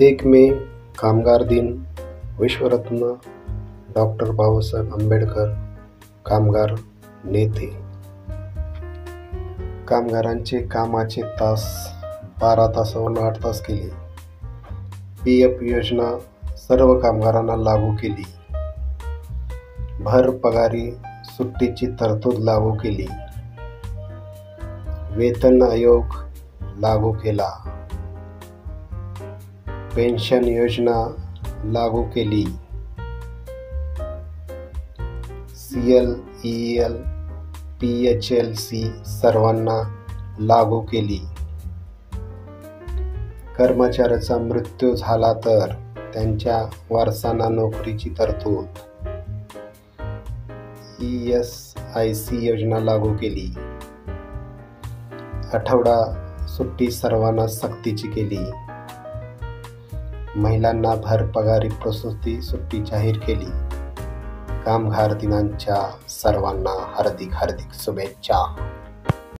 1 मे कामगार दिन. विश्वरत्न डॉक्टर बाबासाहेब आंबेडकर कामगार नेते. कामगारांचे कामाचे तास 12 तासावरून 8 तास केले. PF योजना सर्व कामगारांना लागू केली. भर पगारी सुट्टीची तरतूद लागू केली. वेतन आयोग लागू केला. पेन्शन योजना लागू केली. CL, EL, PHLC सर्वांना लागू केली. कर्मचाऱ्याचा मृत्यू झाला तर त्यांच्या वारसांना नोकरीची तरतूद. ESIC योजना लागू केली. आठवडा सुट्टी सर्वांना सक्तीची केली. महिलांना भरपगारी प्रसूती सुट्टी जाहीर केली. कामगार दिनाच्या सर्वांना हार्दिक शुभेच्छा.